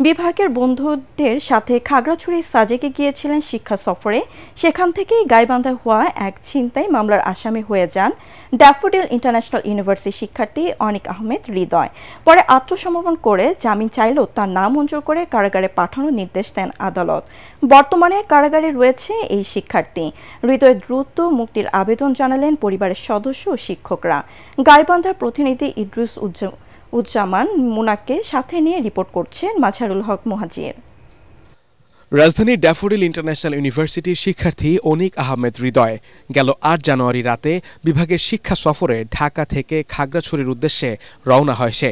বিভাগের বন্ধুদের সাথে খাগড়াছড়ির সাজেকে গিয়েছিলেন শিক্ষা সফরে। সেখান থেকেই গাইবান্ধায় হওয়া এক ছিনতাই মামলার আসামি হয়ে যান ড্যাফোডিল ইন্টারন্যাশনাল ইউনিভার্সিটির শিক্ষার্থী অনিক আহমেদ হৃদয়। পরে আত্মসমর্পণ করে জামিন চাইলেও তার নাম মঞ্জুর করে কারাগারে পাঠানোর নির্দেশ দেন আদালত। বর্তমানে কারাগারে রয়েছে এই শিক্ষার্থী। হৃদয় দ্রুত মুক্তির আবেদন জানালেন পরিবারের সদস্য ও শিক্ষকরা। গাইবান্ধার প্রতিনিধি ইদ্রিস উজ্জামান মুনাকে সাথে নিয়ে রিপোর্ট করছেন মাজহারুল হক মুহাজির। রাজধানীর ড্যাফোডিল ইন্টারন্যাশনাল ইউনিভার্সিটির শিক্ষার্থী অনিক আহমেদ হৃদয় গেল ৮ জানুয়ারি রাতে বিভাগের শিক্ষা সফরে ঢাকা থেকে খাগড়াছড়ির উদ্দেশ্যে রওনা হয় সে।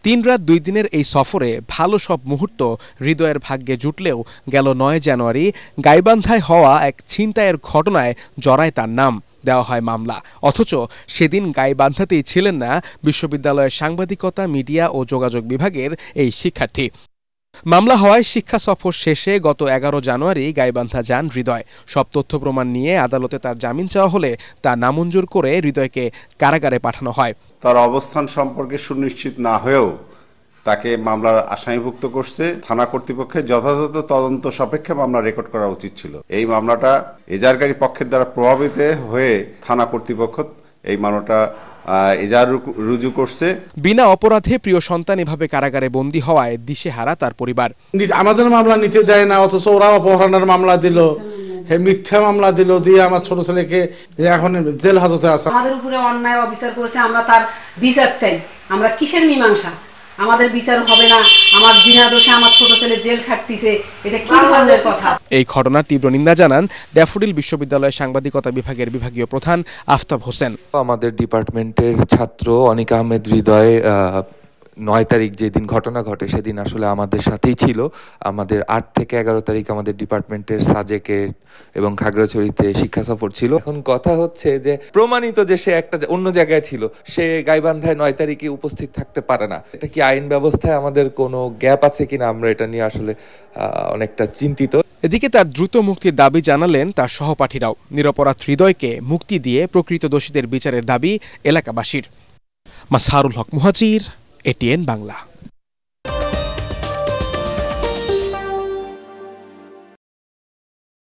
৩ রাত ২ দিনের এই সফরে ভালো সব মুহূর্ত হৃদয়ের ভাগ্যে জুটলেও গেল ৯ জানুয়ারি গাইবান্ধায় হওয়া এক ছিনতাইয়ের ঘটনায় জড়ায় তার নাম, দেওয়া হয় মামলা। অথচ সেদিন গাইবান্ধাতেই ছিলেন না বিশ্ববিদ্যালয়ের সাংবাদিকতা, মিডিয়া ও যোগাযোগ বিভাগের এই শিক্ষার্থী। মামলা হওয়ায় শিক্ষা সফর শেষে গত ১১ জানুয়ারি গাইবান্ধা যান হৃদয়। সব তথ্য প্রমাণ নিয়ে আদালতে তার জামিন চাওয়া হলে তা নামঞ্জুর করে হৃদয়কে কারাগারে পাঠানো হয়। তার অবস্থান সম্পর্কে সুনিশ্চিত না হয়েও তাকে মামলার আসামিভুক্ত করছে। থানা কর্তৃপক্ষের যথাযথ তদন্ত সাপেক্ষে মামলা রেকর্ড করা উচিত ছিল। এই মামলাটা এজাহারকারী পক্ষের দ্বারা প্রভাবিত হয়ে থানা কর্তৃপক্ষ এই মামলাটা এজাহার রুজু করছে। বিনা অপরাধে প্রিয় সন্তান এভাবে কারাগারে বন্দী হওয়ায় দিশেহারা তার পরিবার। আমাদের মামলা নিতে দেয় না, অথচ ওরা অপহরণের মামলা দিল, মিথ্যা মামলা দিল, দিয়ে আমার ছোট ছেলেকে এখন জেল হাজতে আছে। আমাদের উপরে অন্যায় অবিচার করেছে, আমরা তার বিচার চাই। আমরা কিসের মীমাংসা? আমাদের বিচার হবে না, আমার বিনা দোষে আমার ছোট ছেলে জেল খাটতিছে, এটা কি ধরনের কথা? এই ঘটনার তীব্র নিন্দা জানান ড্যাফোডিল বিশ্ববিদ্যালয়ের সাংবাদিকতা বিভাগের বিভাগীয় প্রধান আফতাব হোসেন। আমাদের ডিপার্টমেন্টের ছাত্র অনিক আহমেদ হৃদয় ৯ তারিখ যেদিন ঘটনা ঘটে সেদিন আসলে আমাদের সাথেই ছিল। আমাদের ৮ থেকে ১১ তারিখ আমাদের ডিপার্টমেন্টের সাজেকে এবং খাগড়াছড়িতে শিক্ষা সফর ছিল। এখন কথা হচ্ছে যে প্রমাণিত যে সে একটা অন্য জায়গায় ছিল, সে গাইবান্ধায় ৯ তারিখে উপস্থিত থাকতে পারে না। এটা কি আইন ব্যবস্থায় আমাদের কোনো গ্যাপ আছে কিনা, আমরা এটা নিয়ে আসলে অনেকটা চিন্তিত। এদিকে তার দ্রুত মুক্তির দাবি জানালেন তার সহপাঠীরাও। নিরপরাধ হৃদয়কে মুক্তি দিয়ে প্রকৃত দোষীদের বিচারের দাবি এলাকাবাসীর। মাজহারুল হক মুহাজির, ATN বাংলা।